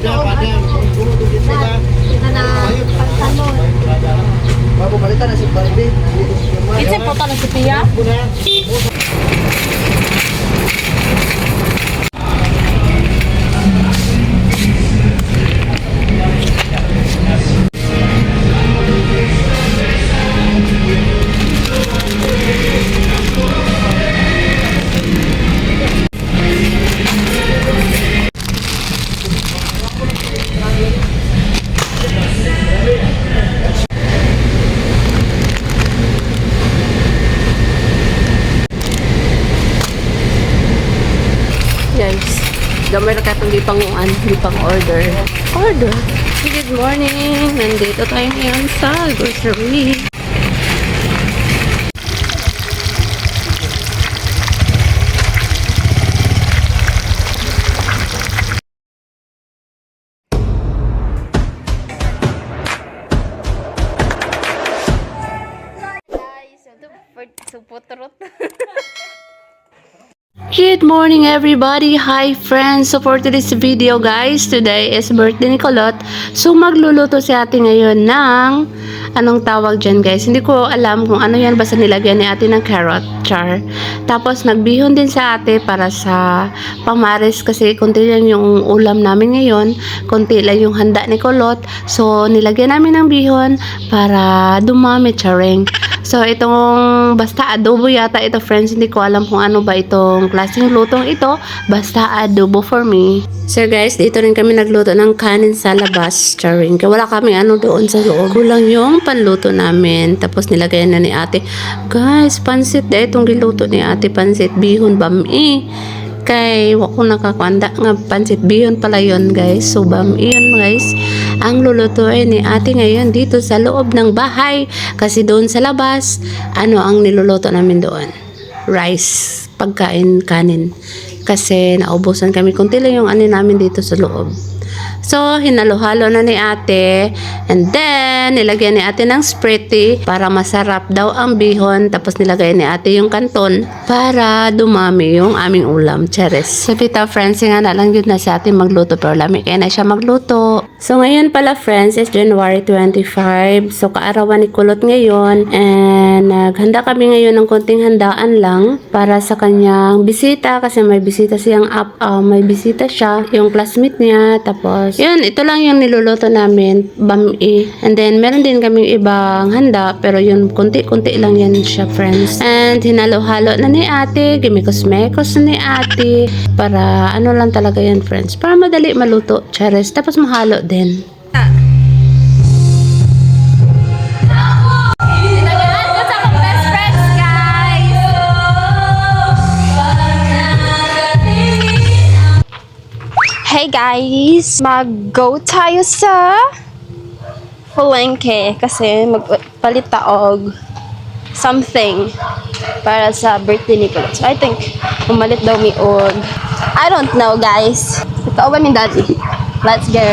It's important na si Pia. Guys, gamay na katong di pang order. Good morning! Nandito tayo ngayon sa grocery. Guys, supotrot. Good morning everybody! Hi friends! So for today's video guys, today is birthday ni Kulot. So magluluto si ate ngayon ng anong tawag dyan guys? Hindi ko alam kung ano yan, basta nilagyan ni ate ng carrot char. Tapos nagbihon din sa ate para sa pamares kasi konti lang yung ulam namin ngayon. Konti lang yung handa ni Kulot. So nilagyan namin ng bihon para dumami charing. So itong basta adobo yata ito friends, hindi ko alam kung ano ba itong klaseng lutong ito, basta adobo for me. So guys, dito rin kami nagluto ng kanin sa labas, charing. Kaya wala kami ano doon sa loob. Kulang yung panluto namin. Tapos nilagay na ni ate. Guys, pansit na itong giluto ni ate, pansit bihon bami. Kay wako nakakwanda nga pansit bihon pala yon guys. So yun guys, ang lulutuin ni ate ngayon dito sa loob ng bahay, kasi doon sa labas ano ang niluluto namin doon, rice, pagkain, kanin, kasi naubusan kami, konti lang yung ano namin dito sa loob. So, hinalo-halo na ni ate. And then, nilagyan ni ate ng sprite para masarap daw ang bihon. Tapos, nilagay ni ate yung kanton para dumami yung aming ulam. Cheres. So, pita friends, nga na lang yun na sa atin magluto. Pero lami kaya na siya magluto. So, ngayon pala friends is January 25. So, kaarawan ni Kulot ngayon. And, naghanda kami ngayon ng konting handaan lang para sa kanyang bisita. Kasi may bisita siyang may bisita siya. Yung classmate niya. Tapos, yun, ito lang yung niluluto namin, bami. And then, meron din kaming ibang handa, pero yun, kunti-kunti lang yan siya, friends. And, hinalo-halo na ni ate, gimikos-mekos na ni ate, para ano lang talaga yan, friends. Para madali maluto, chares, tapos mahalo din. Hey guys, mag-go tayo sa palengke kasi magpalit taog something para sa birthday ni Kulot. So I think umalit daw mi og I don't know guys. Ikaw ni daddy. Let's go.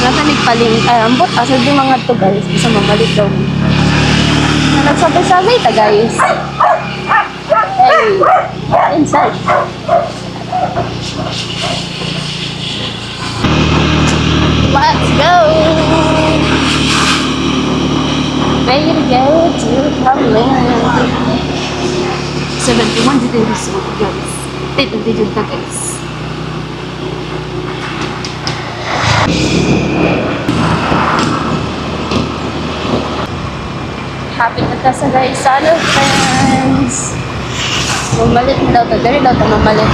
Natanig paling ambot asa di mga to guys. Isa mamalit daw. Nagsabay-sabay ta guys. Hey, inside. Let's go. Ready to go to Handaan. 71 degrees guys. Dito na guys. Happy na ta sa guys. Hello friends. Mamalit na daw ito. Dari daw ito mamalit.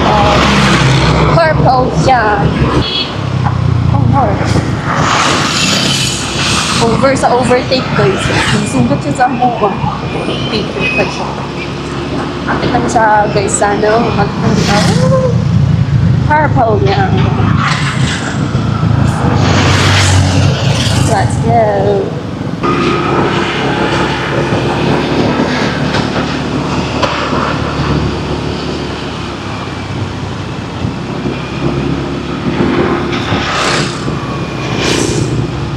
Purple siya. Over sa overtake guys. Sugat siya sa buwa. Paper pa siya. Akit lang siya guys sa ano. Purple niya. Let's go.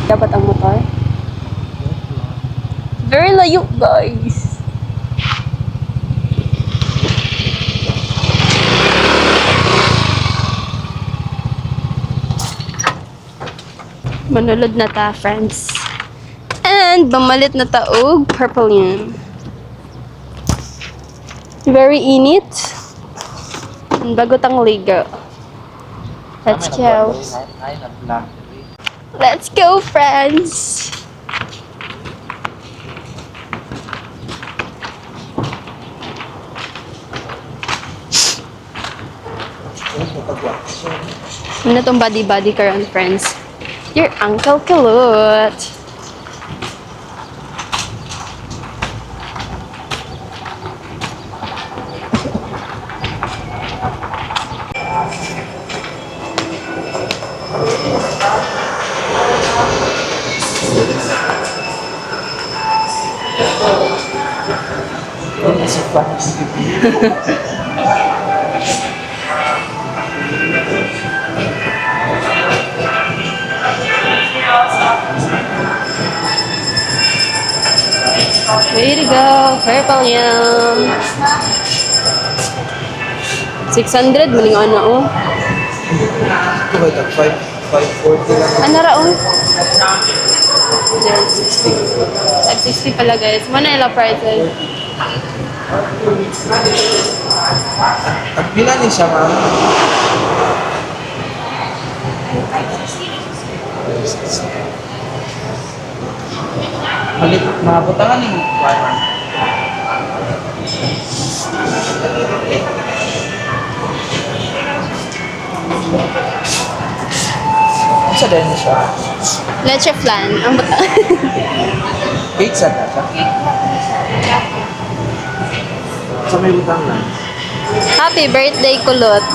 Dapat ang motor. Very layo, guys. Manulod na ta, friends. And, bamalit na ta og purple yun. Very init. Bago tang liga. Let's go. Let's go, friends! Ano tong body-body karon, friends? Your Uncle Kulot. Way to go, purple yum. 600 muling ano oh. Ito ba ito? 540 lang. Ano ra oh? 560 pala guys. Mana ila prices? At pila ni siya, ma'am? Halit, mabutangan ni Warman. Sa din siya. Leche flan. Ang buta. Pizza na siya. Sa may butang na. Happy birthday, Kulot.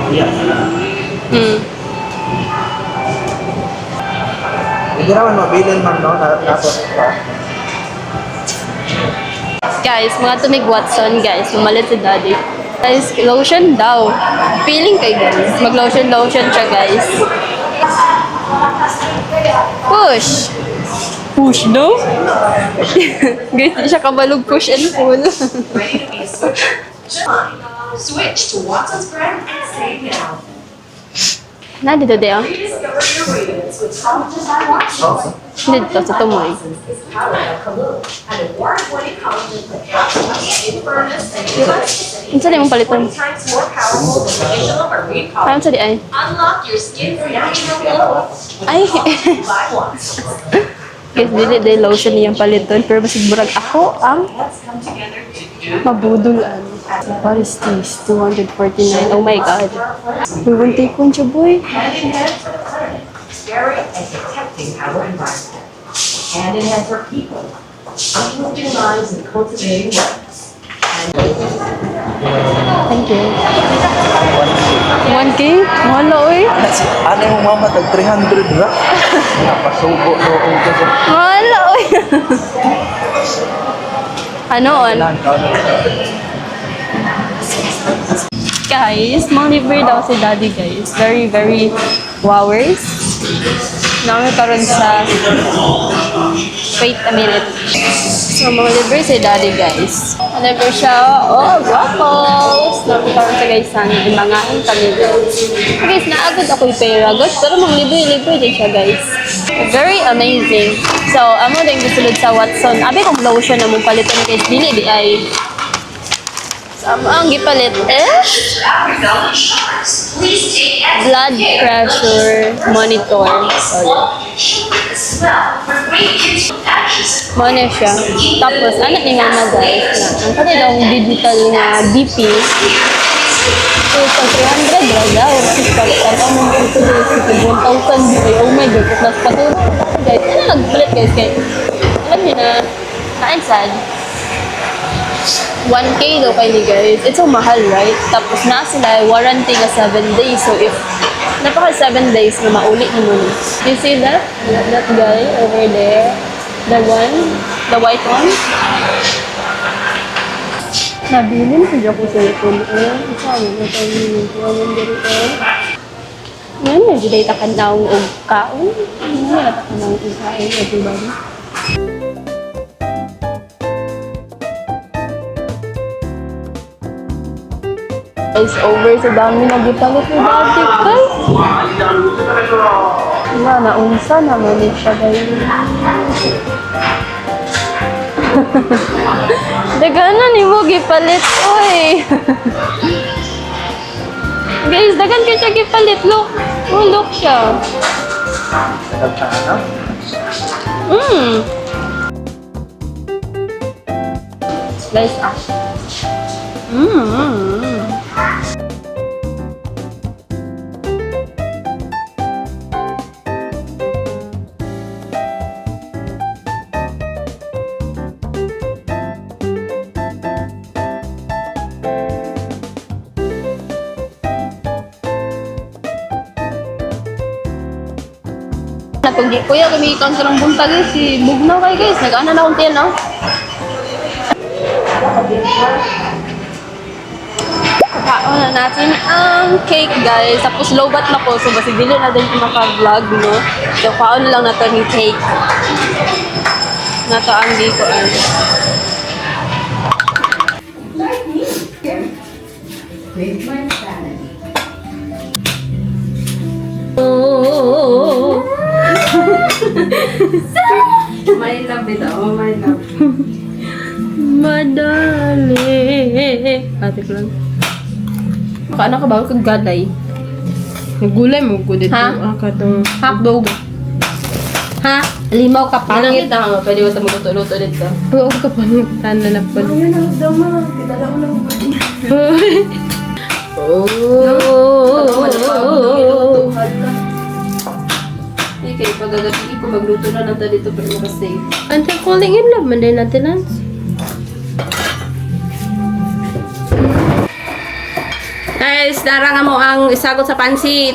Yeah. Hindi naman mabilin, ma'am, no? Napos pa. Guys, mga tumig Watson, guys. Umalit si Daddy. Guys, lotion daw. Feeling kay guys. Mag-lotion siya, guys. Push! Push, no? Guys, di siya kabalog push and pull. Switch to Watson's brand and save now. Na, dito de, oh. Rediscover your radiance with collagen by Watson. Dito, sa tumoy. Is powered by Kulot, an award-winning collagen that captures firmness and elasticity. Ano sa mong palitan? 20 times more powerful than traditional marine Parang collagen. sa di ay. Unlock your skin's natural glow. Ay! By Watson. Guys, dili lotion niyang paliton. Pero basig murag ako ang Let's come together to do mabudulan. What is this? 249. Oh my god. We won't take one siya, boy. hand in hand for the planet, sparing and protecting our environment. Hand in hand for people, uplifting lives and cultivating wellness. Thank you. 1K? Mahal oy. Ano yung mama, tag 300 ra? Napasubo noong ko sa... Mahal oy. Ano on? Guys, mga libre daw si Daddy, guys. Very, very wowers. Namin karon sa... Wait a minute. So, mga libre si Daddy, guys. Libre siya. Oh, waffles! Namin karon sa guys sana. Imangain kami, guys. Guys, naagad ako'y pera, guys. Pero mga libre-libre din siya, guys. Very amazing. So, amo din gusulod sa Watson. Abi kong lotion na mong palitan, guys. Dili, di ay... ang gipalit blood pressure monitor. Muna siya. Tapos, anak ni mama guys, ang kanilang digital na BP. So, sa 300 ra daw. Kasi pag-ang mong ito guys, 1,000 oh my god, plus patulong guys. Ano nagpalit guys? Kaya, alam niyo na, na-sad. 1K daw kayo ni guys. It's so mahal, right? Tapos na sila warranty nga 7 days. So if napaka 7 days na maulit mo nun. You see that? That guy over there? The one? The white one? Nabilin ko dyan ko sa ito. Saan? Ito yung one dito. Ngayon, medyo dahil takan na ang kaon. Ngayon, takan na ang kaon. Everybody. Guys, over sa dami na gipalit ni Daddy kay. Nga, naunsa naman siya guys. Dagan na ni mo gipalit, oy. Guys, dagan ka siya gipalit. Look. Oh, look siya. Guys, Natunggi ko yan, kami ikang sarang buntag eh, si Bugnaw kay guys, nag-ana na akong tiyan, no? Kakaon na natin ang cake guys, tapos lowbat na ko, so basi dili na din ko maka-vlog, no? So, kaon lang na to ni cake. Na to ang di ko, With my sanity. Oh, my love ito. Oh, my love. Madali. Ate ko lang. Makaano ka ba? Kung gaday. Nagulay mo ko dito. Ha? Katong hotdog. Ha? Limaw ka pa. Nangit na nga. Pwede mo ito magluto-luto dito. Oo ka pa. Tanda na po. Ayun ang dama. Kitala ko lang ba? Okay, pagagatiin ko magluto na lang tayo dito para makasave. Until falling in love, manday natin, Lance. Guys, darang mo ang isagot sa pansit.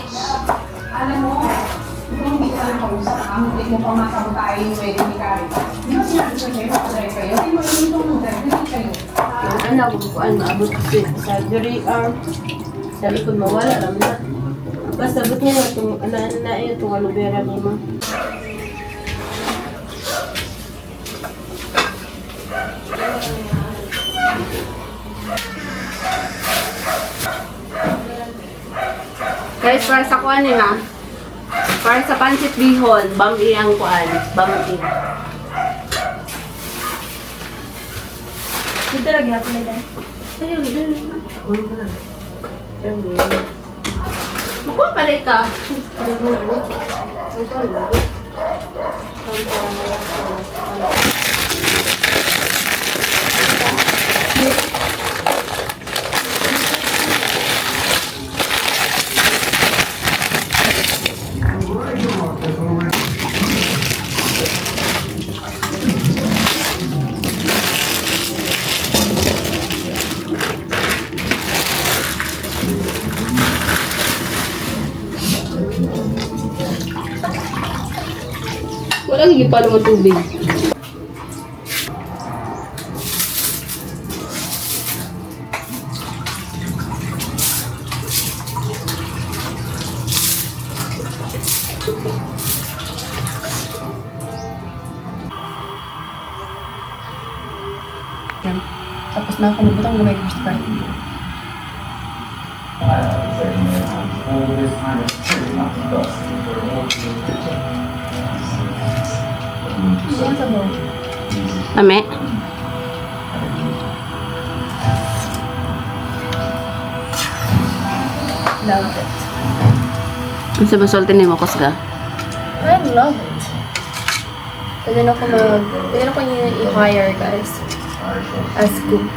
Alam mo, kung hindi ka lang kausap, hindi mo pa masabutain yung wedding ni Karen. Di ba sinabi ko sa'yo, mag-drive kayo? Di mo yung mag-drive, hindi kayo. Ano, kukuan, maabot kasi sa jury arm. Sa likod mawala, alam na. Basta, abot niya na itong, ano na yun, itong aloe vera mo, ma. Guys, para sa kuan nila, para sa pansit bihon, bambi ang kuan, bambi. Dito lagi ako nila. Ayun, ayun. Ulo ko lang. Ayun. Makuha pala ka. Wala gigi pa naman tubig. Yan. Tapos na ako nabutang gumay gusto pa. Ame. Love it. Ang sabasolti ni mo kusga. I love it. Pwede na ko i-hire guys. As cook.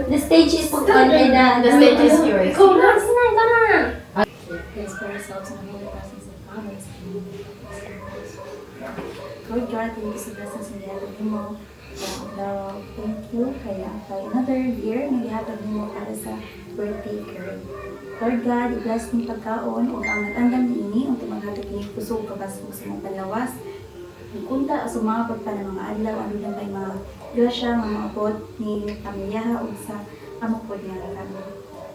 The stage is Handaan. The stage is yours. Go na! Praise for ourselves in the holy presence of God. Lord God, thank you sa blessings na gihatag mo. Thank you kaya kay another year na gihatag mo para sa birthday girl. Lord God, i-bless ng pagkaon o ang natandang niini ang tumaghatag ni puso kabasog sa mga panlawas. Nagkunta o sumabot pa ng mga adlaw ano lang kay mga grasya nga mga abot ni pamilyaha o sa amapod nga kami.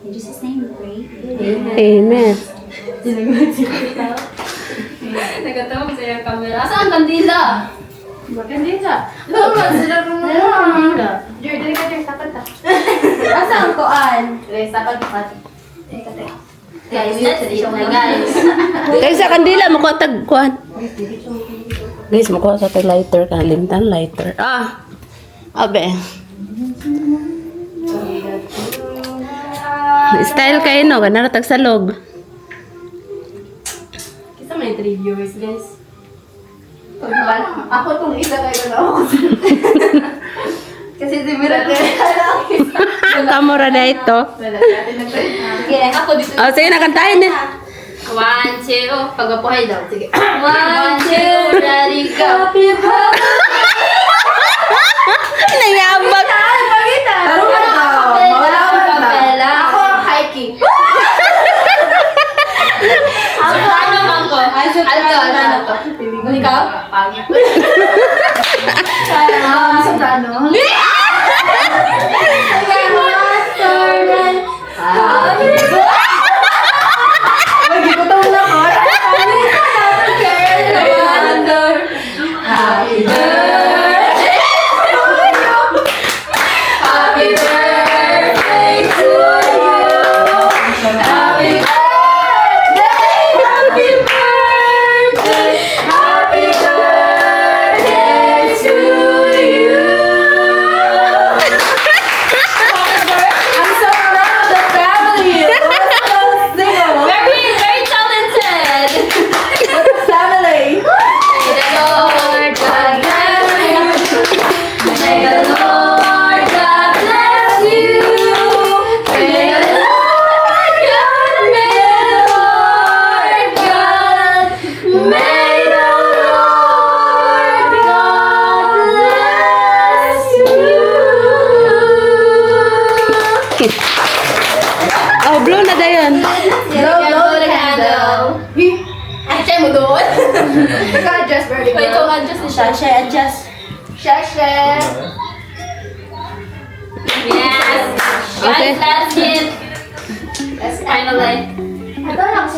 In Jesus' name we pray. Amen. Nagatawag sa yung camera. Asa ang kandila? Kandila? Naman sila kung kandila. Diyar, sapat ta. Asa ang koan? Sapat pa. Guys, tradition na guys. Kaya sa kandila, makuha tagkuhan. Guys, makuha sa tag lighter. Kalimtan lighter. Ah! Abe. Style kayo no, kanara tag salog. Kisa may 3 viewers guys. Ako tong isa kayo na ako. Kasi si Mira Kamura na ito. Sige, ako dito. Oh, sige, nakantahin na. 1, 2, pagpapuhay daw. Sige. 1, 2, ready, go. Nayabag. Ako, hiking. Ano man ko? Alto. Ikaw? Pangit. Sobrano. Very talented. Family. May the Lord God bless you. May the Lord God bless you. May the Lord God, may the Lord God, may the Lord God bless you. Oh, blue na dayon. Blow the candle. Ay, siya mo doon. Naka-adjust very Wait, ito adjust ni siya. adjust. Yes. Okay. Guys, that's it. That's finally. Ito lang,